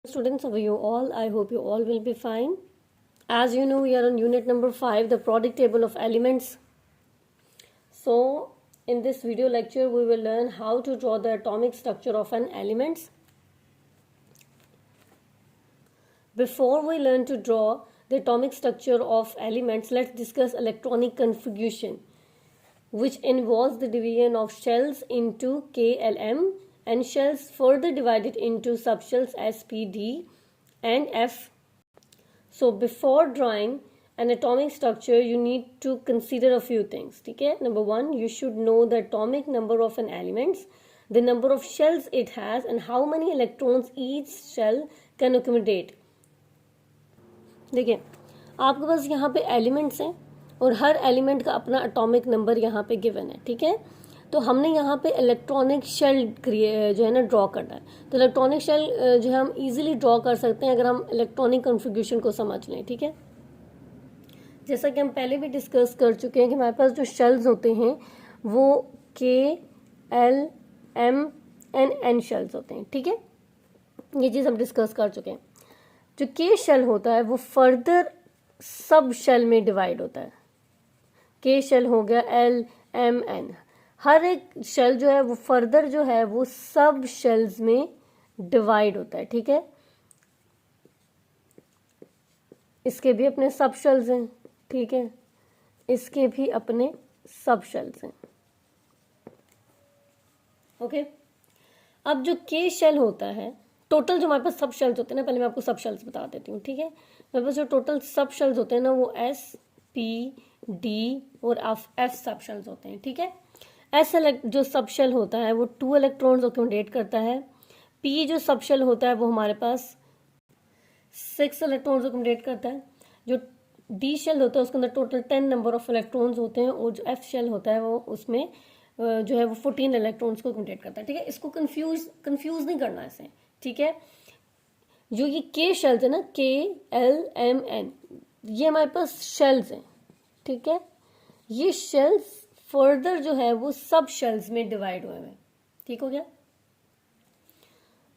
Students, of you all, I hope you all will be fine. As you know, we are on unit number 5, the periodic table of elements. So in this video lecture we will learn how to draw the atomic structure of an element. Before we learn to draw the atomic structure of elements, let's discuss electronic configuration, which involves the division of shells into KLM and shells further divided into subshells S, P, D and F. So before drawing an atomic structure, you need to consider a few things. Okay? Number one, you should know the atomic number of an element, the number of shells it has and how many electrons each shell can accommodate. देखिए आपके पास यहाँ पे elements हैं और हर element का अपना atomic number यहाँ पे गिवन है. ठीक है, तो हमने यहाँ पे इलेक्ट्रॉनिक शेल जो है ना ड्रॉ करना है. तो इलेक्ट्रॉनिक शेल जो है हम इजीली ड्रॉ कर सकते हैं अगर हम इलेक्ट्रॉनिक कॉन्फ़िगरेशन को समझ लें. ठीक है, जैसा कि हम पहले भी डिस्कस कर चुके हैं कि हमारे पास जो शेल्स होते हैं वो K, L, M and N shells होते हैं. ठीक है, ये चीज़ हम डिस्कस कर चुके हैं. जो के शेल होता है वो फर्दर सब शेल में डिवाइड होता है. के शेल हो गया, एल, एम, एन, हर एक शेल जो है वो फर्दर जो है वो सब शेल्स में डिवाइड होता है. ठीक है, इसके भी अपने सब शेल्स हैं. ठीक है, इसके भी अपने सब शेल्स हैं. ओके, अब जो के शेल होता है, टोटल जो हमारे पास सब शेल्स होते हैं ना, पहले मैं आपको सब शेल्स बता देती हूँ. ठीक है, हमारे पास जो टोटल सब शेल्स होते हैं ना वो एस, पी, डी और एफ सब शेल्स होते हैं. ठीक है, एस जो सब शेल होता है वो 2 इलेक्ट्रॉन्स अकोमोडेट करता है. पी जो सब शेल होता है वो हमारे पास 6 इलेक्ट्रॉन्स अकोमोडेट करता है. जो डी शेल होता है उसके अंदर टोटल 10 नंबर ऑफ इलेक्ट्रॉन्स होते हैं और जो एफ शेल होता है वो उसमें जो है वो 14 इलेक्ट्रॉन्स को अकोमोडेट करता है. ठीक है, इसको कंफ्यूज नहीं करना ऐसे. ठीक है, जो ये के शेल्स है ना, के, एल, एम, एन, ये हमारे पास शेल्स हैं. ठीक है, ये शेल्स फर्दर जो है वो सब शेल्स में डिवाइड हुए हैं. ठीक हो गया.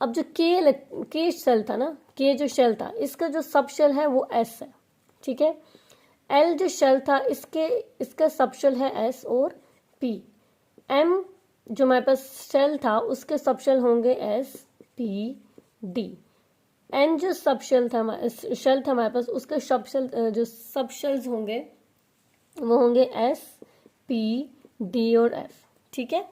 अब जो के शेल था ना, के जो शेल था इसका जो सब शेल है वो एस है. ठीक है, एल जो शेल था इसका सब शेल है एस और पी. एम जो हमारे पास शेल था उसके सब शेल होंगे एस, पी, डी. एन जो सब शेल था हमारे पास उसके जो सब शेल्स होंगे वो होंगे एस, पी, डी और एफ. ठीक है,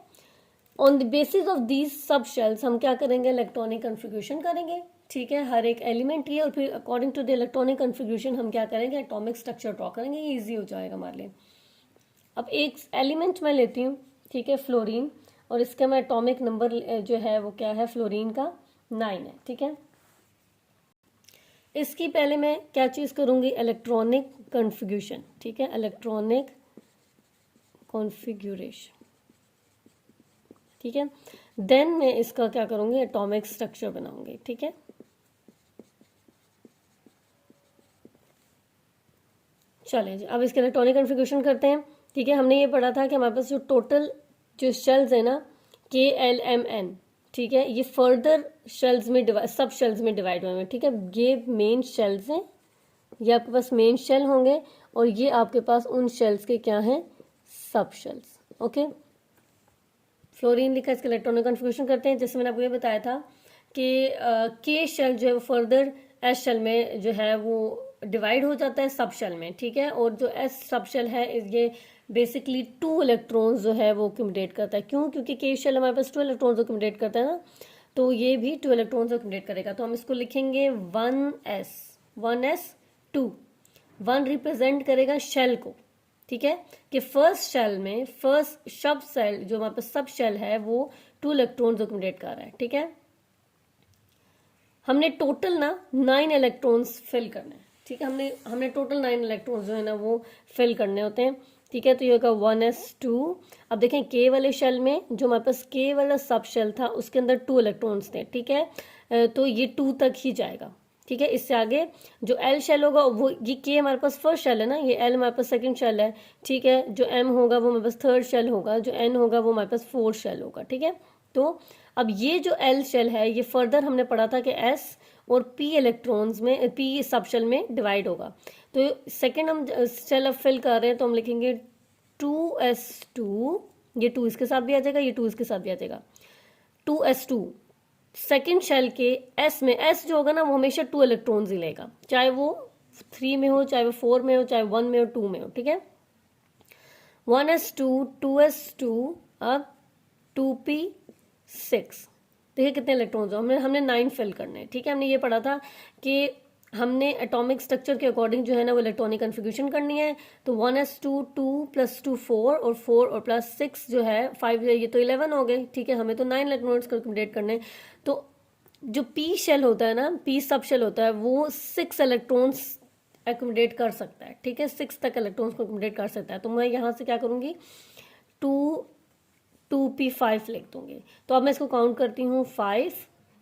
on the basis of these sub shells हम क्या करेंगे, इलेक्ट्रॉनिक कॉन्फ़िगरेशन करेंगे. ठीक है, हर एक एलिमेंट की और फिर according to the electronic configuration हम क्या करेंगे, एटॉमिक स्ट्रक्चर ड्रॉ करेंगे. ये ईजी हो जाएगा हमारे लिए. अब एक एलिमेंट मैं लेती हूँ. ठीक है, फ्लोरीन, और इसका मैं एटॉमिक नंबर जो है वो क्या है, फ्लोरीन का 9 है. ठीक है, इसकी पहले मैं क्या चीज़ करूँगी, इलेक्ट्रॉनिक कॉन्फ़िगरेशन. ठीक है, इलेक्ट्रॉनिक कॉन्फ़िगरेशन. ठीक है, देन मैं इसका क्या करूँगी, एटॉमिक स्ट्रक्चर बनाऊंगी. ठीक है, चलें जी, अब इसके इलेक्ट्रॉनिक कॉन्फ़िगरेशन करते हैं. ठीक है, हमने ये पढ़ा था कि हमारे पास जो टोटल जो शेल्स है ना, के, एल, एम, एन, ठीक है, ये फर्दर शेल्स में सब शेल्स में डिवाइड हुए हैं. ठीक है, ये मेन शेल्स हैं, ये आपके पास मेन शेल होंगे और ये आपके पास उन शेल्स के क्या हैं, सब शेल्स. ओके, फ्लोरीन लिखा, इसका इलेक्ट्रॉनिक कॉन्फ़िगरेशन करते हैं. जैसे मैंने आपको ये बताया था कि के शेल जो है वो फर्दर एस शेल में जो है वो डिवाइड हो जाता है सब शेल में. ठीक है, और जो एस सब शेल है ये बेसिकली 2 इलेक्ट्रॉन्स जो है वो अकोमोडेट करता है. क्यों, क्योंकि के शेल हमारे पास 2 इलेक्ट्रॉन्स अकोमोडेट करता है ना, तो ये भी 2 इलेक्ट्रॉन्स अकोमोडेट करेगा. तो हम इसको लिखेंगे 1s 2. 1 रिप्रेजेंट करेगा शेल को. ठीक है, कि फर्स्ट शेल में फर्स्ट सब शेल जो हमारे पास सब शेल है वो 2 इलेक्ट्रॉन्स अकोमोडेट कर रहा है. ठीक है, हमने टोटल ना 9 इलेक्ट्रॉन्स फिल करने हैं. ठीक है, हमने टोटल 9 इलेक्ट्रॉन्स जो है ना वो फिल करने होते हैं. ठीक है, तो ये होगा 1s2. अब देखें के वाले शेल में जो हमारे पास के वाला सब शेल था उसके अंदर 2 इलेक्ट्रॉन्स थे. ठीक है, तो ये 2 तक ही जाएगा. ठीक है, इससे आगे जो एल शेल होगा वो, ये के हमारे पास फर्स्ट शेल है ना, ये एल हमारे पास सेकंड शेल है. ठीक है, जो एम होगा वो हमारे पास थर्ड शेल होगा, जो एन होगा वो हमारे पास फोर्थ शेल होगा. ठीक है, तो अब ये जो एल शेल है ये फर्दर हमने पढ़ा था कि एस और p इलेक्ट्रॉन्स में, p सब शेल में डिवाइड होगा। तो सेकेंड हम शेल अब फिल कर रहे हैं, तो हम लिखेंगे 2s2, ये 2 इसके साथ भी आ जाएगा, ये 2 इसके साथ भी आ जाएगा, 2s2। सेकेंड शेल के s में, s जो होगा ना वो हमेशा 2 इलेक्ट्रॉन्स ही लेगा, चाहे वो 3 में हो, चाहे वो 4 में हो, चाहे 1 में हो, 2 में हो, ठीक है। 1s2, 2s2, अब 2p6, देखिए कितने इलेक्ट्रॉन्स हो, हमने 9 फिल करने हैं, ठीक है। हमने ये पढ़ा था कि हमने एटॉमिक स्ट्रक्चर के अकॉर्डिंग जो है ना वो इलेक्ट्रॉनिक कन्फिग्यूरेशन करनी है। तो 1s2, 2 + 2 4, और 4 और प्लस 6 जो है 5, ये तो 11 हो गए, ठीक है। हमें तो 9 इलेक्ट्रॉन्स कंप्लीट करने हैं। तो जो पी शेल होता है ना, पी सब शेल होता है, वो 6 इलेक्ट्रॉन्स एकोमोडेट कर सकता है, ठीक है, 6 तक इलेक्ट्रॉन्स को एकोमोडेट कर सकता है। तो मैं यहाँ से क्या करूँगी, 2p5 लिख दूंगी। तो अब मैं इसको काउंट करती हूँ, 5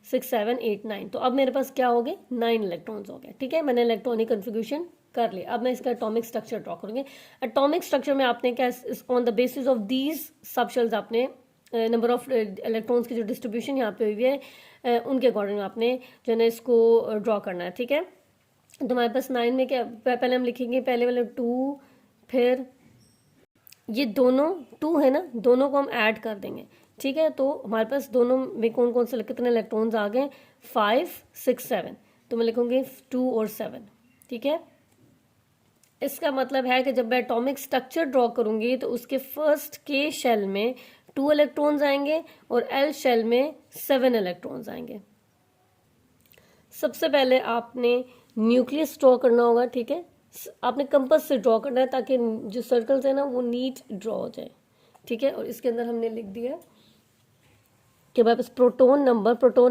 6 7 8 9। तो अब मेरे पास क्या हो गए, 9 इलेक्ट्रॉन्स हो गए, ठीक है। मैंने इलेक्ट्रॉनिक कन्फिग्यूरेशन कर लिया। अब मैं इसका एटॉमिक स्ट्रक्चर ड्रॉ करूंगी। एटॉमिक स्ट्रक्चर में आपने क्या, on the basis of these sub shells आपने नंबर ऑफ इलेक्ट्रॉन्स की जो डिस्ट्रीब्यूशन यहाँ पे हुई है उनके अकॉर्डिंग आपने जो है ना इसको ड्रॉ करना है, ठीक है। तो हमारे पास 9 में क्या, पहले हम लिखेंगे, पहले वाले 2, फिर ये दोनों 2 है ना, दोनों को हम ऐड कर देंगे, ठीक है। तो हमारे पास दोनों में कौन कौन से कितने इलेक्ट्रॉन्स आ गए, 5 6 7। तो मैं लिखूंगी 2 और 7, ठीक है। इसका मतलब है कि जब मैं एटॉमिक स्ट्रक्चर ड्रॉ करूंगी तो उसके फर्स्ट के शेल में 2 इलेक्ट्रॉन्स आएंगे और एल शेल में 7 इलेक्ट्रॉन्स आएंगे। सबसे पहले आपने न्यूक्लियस ड्रॉ करना होगा, ठीक है। आपने कंपास से ड्रॉ करना है ताकि जो सर्कल्स है ना वो नीट ड्रॉ हो जाए, ठीक है। और इसके अंदर हमने लिख दिया कि भाई proton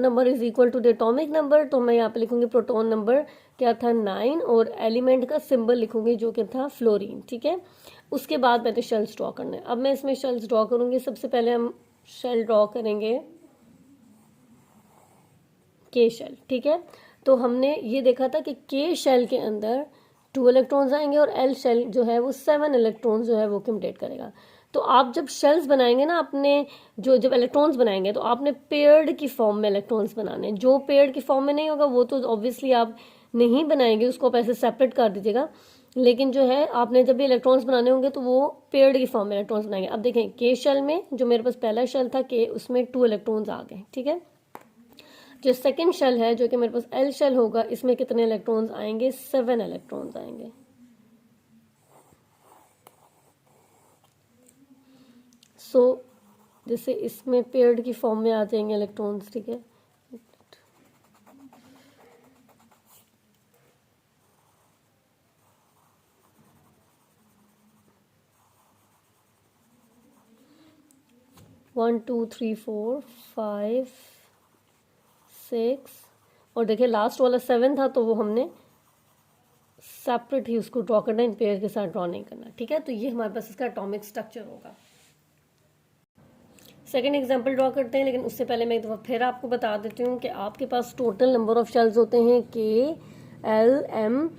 number is equal to the atomic number. तो मैं यहाँ पे लिखूंगी प्रोटॉन नंबर क्या था, 9, और एलिमेंट का सिंबल लिखूंगी जो कि था फ्लोरीन, ठीक है। उसके बाद मैंने शेल्स ड्रॉ करने हैं। अब मैं इसमें शेल्स ड्रॉ करूंगी। सबसे पहले हम शेल ड्रॉ करेंगे के शेल, ठीक है। तो हमने ये देखा था कि के शेल के अंदर 2 इलेक्ट्रॉन्स आएंगे और एल शेल जो है वो 7 इलेक्ट्रॉन्स जो है वो एक्युमुलेट करेगा। तो आप जब शेल्स बनाएंगे ना, अपने जब इलेक्ट्रॉन्स बनाएंगे तो आपने पेयर्ड की फॉर्म में इलेक्ट्रॉन्स बनाने। जो पेयर्ड की फॉर्म में नहीं होगा वो तो ऑब्वियसली आप नहीं बनाएंगे, उसको आप ऐसे सेपरेट कर दीजिएगा। लेकिन जो है आपने जब भी इलेक्ट्रॉन्स बनाने होंगे तो वो पेयर्ड की फॉर्म में इलेक्ट्रॉन्स बनाएंगे। अब देखें के शेल में जो मेरे पास पहला शेल था के, उसमें 2 इलेक्ट्रॉन्स आ गए, ठीक है। जो सेकंड शेल है जो कि मेरे पास एल शेल होगा, इसमें कितने इलेक्ट्रॉन्स आएंगे, 7 इलेक्ट्रॉन्स आएंगे। सो जैसे इसमें पेयर्ड की फॉर्म में आ जाएंगे इलेक्ट्रॉन्स, ठीक है। वन टू थ्री फोर 5 6, और देखिए लास्ट वाला 7 था तो वो हमने सेपरेट ही उसको ड्रॉ करना, इन पेयर के साथ ड्रॉ नहीं करना, ठीक है। तो ये हमारे पास इसका एटॉमिक स्ट्रक्चर होगा। सेकेंड एग्जाम्पल ड्रॉ करते हैं, लेकिन उससे पहले मैं एक दफ़ा फिर आपको बता देती हूँ कि आपके पास टोटल नंबर ऑफ शेल्स होते हैं KLMN,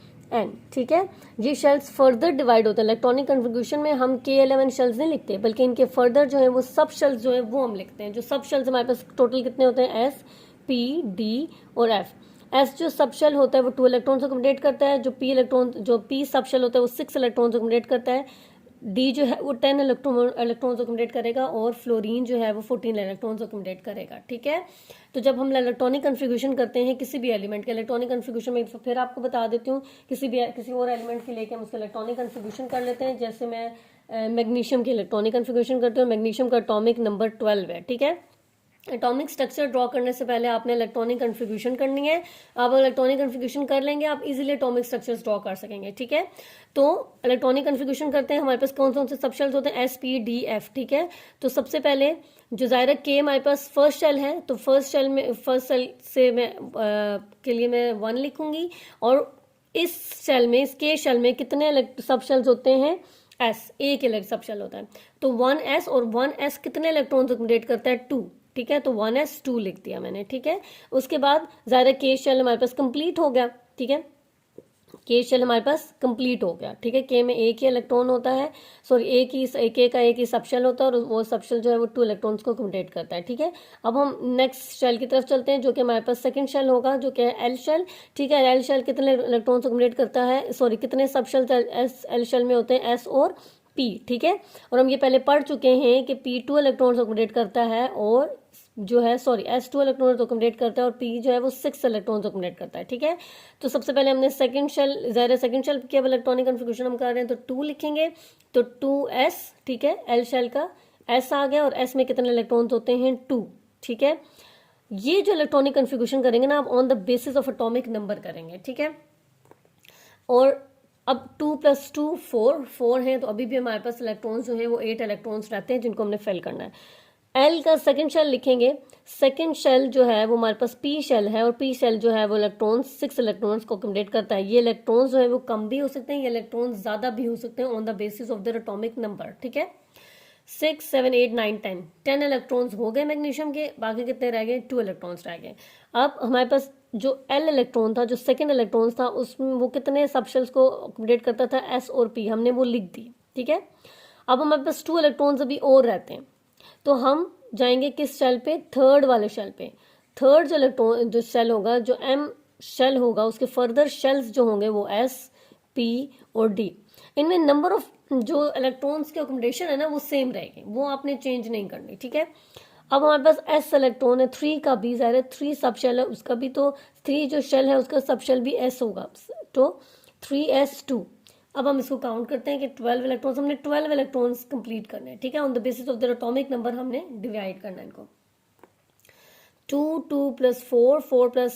ठीक है। ये शेल्स फर्दर डिवाइड होते हैं। इलेक्ट्रॉनिक कन्फिग्यूरेशन में हम KLMN शेल्स नहीं लिखते, बल्कि इनके फर्दर जो है वो सब शेल्स जो है वो हम लिखते हैं। जो सब शेल्स हमारे पास टोटल कितने होते हैं, S, P, D और F। एस जो सब शेल होता है वो 2 इलेक्ट्रॉन को कंप्लीट करता है। जो पी सब शेल होता है वो 6 इलेक्ट्रॉन को कंप्लीट करता है। डी जो है वो 10 इलेक्ट्रॉन को कंप्लीट करेगा, और फ्लोरीन जो है वो 14 इलेक्ट्रॉन को कंप्लीट करेगा, ठीक है। तो जब हम इलेक्ट्रॉनिक कन्फिग्यूरेशन करते हैं किसी भी एलिमेंट के, इलेक्ट्रॉनिक कन्फिग्यूरेशन में फिर आपको बता देती हूँ, किसी और एलिमेंट के लेके हम उसका इलेक्ट्रॉनिक कन्फिग्यूरेशन कर लेते हैं। जैसे मैं मैग्नीशियम की इलेक्ट्रॉनिक कन्फिग्यूरेशन करती हूँ। मैग्नीशियम का एटॉमिक नंबर 12 है, ठीक है। एटॉमिक स्ट्रक्चर ड्रॉ करने से पहले आपने इलेक्ट्रॉनिक कन्फिग्यूरेशन करनी है। आप इलेक्ट्रॉनिक कन्फिग्यूरेशन कर लेंगे, आप इजीली एटॉमिक स्ट्रक्चर्स ड्रॉ कर सकेंगे, ठीक है। तो इलेक्ट्रॉनिक कन्फिग्यूरेशन करते हैं। हमारे पास कौन कौन से सब शेल्स होते हैं, SP, D, F, ठीक है। तो सबसे पहले जो जाहिर के हमारे पास फर्स्ट शेल है, तो फर्स्ट शेल से मैं के लिए मैं 1 लिखूंगी, और इस शेल में, इस के शेल में कितने सब शेल्स होते हैं, S, एक सब शेल होता है। तो 1S, और 1S कितने इलेक्ट्रॉन को कंप्लीट करता है, 2, ठीक है। तो 1s2 लिख दिया मैंने, ठीक है। उसके बाद ज़ाहिर के शेल हमारे पास कंप्लीट हो गया, ठीक है। के शेल हमारे पास कंप्लीट हो गया, ठीक है। के में एक ही इलेक्ट्रॉन होता है, सॉरी एक ही सब शेल होता है, और वो सब शेल जो है वो 2 इलेक्ट्रॉन्स को अकोमोडेट करता है, ठीक है। अब हम नेक्स्ट शेल की तरफ चलते हैं, जो कि हमारे पास सेकंड शेल होगा, जो कि है एल शेल, ठीक है। एल शेल कितने इलेक्ट्रॉन्स अकोमोडेट करता है, सॉरी कितने सब शेल एल शेल में होते हैं, एस और पी, ठीक है। और हम ये पहले पढ़ चुके हैं कि पी 2 इलेक्ट्रॉन्स अकोमोडेट करता है, और जो है सॉरी एस 2 इलेक्ट्रॉन्स अकोमोडेट करता है, और पी जो है वो 6 इलेक्ट्रॉन्स अकोमोडेट करता है, ठीक है। तो सबसे पहले हमने सेकंड शेल, ज़ाहिर है सेकंड शेल की अब इलेक्ट्रॉनिक कन्फिग्रेशन हम कर रहे हैं, तो 2 लिखेंगे, तो 2s, ठीक है। एल शेल का s आ गया, और s में कितने इलेक्ट्रॉन्स होते हैं, 2, ठीक है। ये जो इलेक्ट्रॉनिक कन्फिग्रेशन करेंगे ना, आप on the basis of atomic number करेंगे, ठीक है। और अब 2 + 2 4 है, तो अभी भी हमारे पास इलेक्ट्रॉन्स जो है वो 8 इलेक्ट्रॉन्स रहते हैं, जिनको हमने फिल करना है। एल का सेकंड शेल लिखेंगे, सेकंड शेल जो है वो हमारे पास पी शेल है, और पी शेल जो है वो इलेक्ट्रॉन्स 6 इलेक्ट्रॉन्स को अकोमोडेट करता है। ये इलेक्ट्रॉन्स जो है वो कम भी हो सकते हैं, ये इलेक्ट्रॉन्स ज्यादा भी हो सकते हैं on the basis of their atomic number, ठीक है। 6 7 8 9 10 इलेक्ट्रॉन्स हो गए मैग्नीशियम के, बाकी कितने रह गए, 2 इलेक्ट्रॉन्स रह गए। अब हमारे पास जो एल इलेक्ट्रॉन था, जो सेकंड इलेक्ट्रॉन था, उसमें वो कितने सबशेल्स को अकोमोडेट करता था, एस और पी, हमने वो लिख दी, ठीक है। अब हमारे पास 2 इलेक्ट्रॉन्स अभी और रहते हैं, तो हम जाएंगे किस शेल पे, थर्ड वाले शेल पे। थर्ड जो इलेक्ट्रॉन जो शेल होगा, जो एम शेल होगा, उसके फर्दर शेल्स जो होंगे वो एस, पी और डी। इनमें नंबर ऑफ जो इलेक्ट्रॉन्स के अकोमोडेशन है ना, वो सेम रहेंगे, वो आपने चेंज नहीं करनी, ठीक है। अब हमारे पास एस इलेक्ट्रॉन है, 3 का भी, ज़ाहिर है 3 सब शेल है उसका भी, तो 3 जो शेल है उसका सब शेल भी एस होगा, तो 3s2। अब हम इसको काउंट करते हैं कि 12 इलेक्ट्रॉन्स, हमने 12 इलेक्ट्रॉन्स कंप्लीट करने हैं, ठीक है। On the basis of the atomic number हमने डिवाइड करना है इनको। 2 + 4 4 +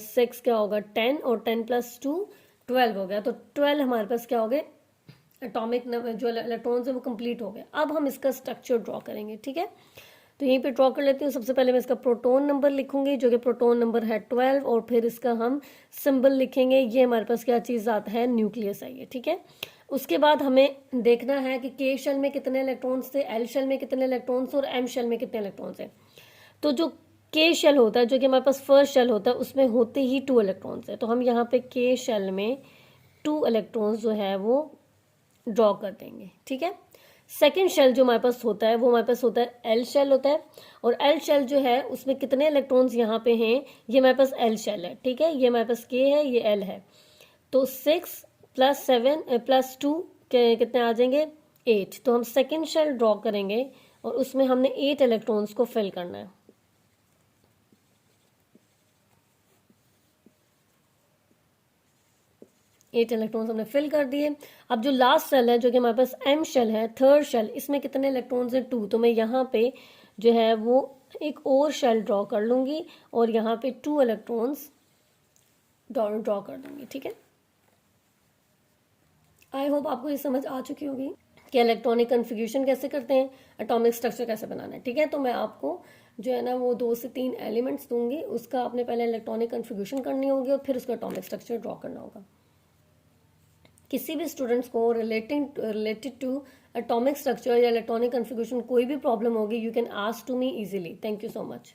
6 क्या होगा, 10, और 10 + 2 12 हो गया, तो 12 हमारे पास क्या हो गए, एटॉमिक नंबर जो इलेक्ट्रॉन्स है वो कंप्लीट हो गए। अब हम इसका स्ट्रक्चर ड्रॉ करेंगे, ठीक है। तो यहीं पे ड्रॉ कर लेती हूँ। सबसे पहले मैं इसका प्रोटॉन नंबर लिखूंगी, जो कि प्रोटॉन नंबर है 12, और फिर इसका हम सिंबल लिखेंगे। ये हमारे पास क्या चीज़ आता है, न्यूक्लियस है ये, ठीक है। उसके बाद हमें देखना है कि के शेल में कितने इलेक्ट्रॉन्स थे, एल शेल में कितने इलेक्ट्रॉन्स और एम शेल में कितने इलेक्ट्रॉन्स हैं। तो जो के शेल होता है, जो कि हमारे पास फर्स्ट शेल होता है, उसमें होते ही 2 इलेक्ट्रॉन्स है, तो हम यहाँ पे के शेल में 2 इलेक्ट्रॉन्स जो है वो ड्रॉ कर देंगे, ठीक है। सेकेंड शेल जो हमारे पास होता है, वो हमारे पास होता है एल शेल होता है, और एल शेल जो है उसमें कितने इलेक्ट्रॉन्स यहाँ पे हैं, ये हमारे पास एल शेल है, ठीक है। ये हमारे पास के है, ये एल है, तो 6 + 7 + 2 कितने आ जाएंगे, 8। तो हम सेकेंड शेल ड्रॉ करेंगे, और उसमें हमने 8 इलेक्ट्रॉन्स को फिल करना है। 8 इलेक्ट्रॉन्स हमने फिल कर दिए। अब जो लास्ट शेल है, जो कि हमारे पास एम शेल है, थर्ड शेल, इसमें कितने इलेक्ट्रॉन्स हैं, 2। तो मैं यहाँ पे जो है वो एक और शेल ड्रॉ कर लूंगी, और यहाँ पे 2 इलेक्ट्रॉन्स ड्रॉ कर दूंगी, ठीक है। आई होप आपको ये समझ आ चुकी होगी कि इलेक्ट्रॉनिक कन्फिग्रेशन कैसे करते हैं, एटॉमिक स्ट्रक्चर कैसे बनाना है, ठीक है। तो मैं आपको जो है ना वो 2 से 3 एलिमेंट्स दूंगी, उसका आपने पहले इलेक्ट्रॉनिक कन्फिग्रेशन करनी होगी, और फिर उसका एटॉमिक स्ट्रक्चर ड्रॉ करना होगा। किसी भी स्टूडेंट्स को रिलेटेड टू एटॉमिक स्ट्रक्चर या इलेक्ट्रॉनिक कन्फिग्रेशन कोई भी प्रॉब्लम होगी, you can ask to me easily. Thank you so much.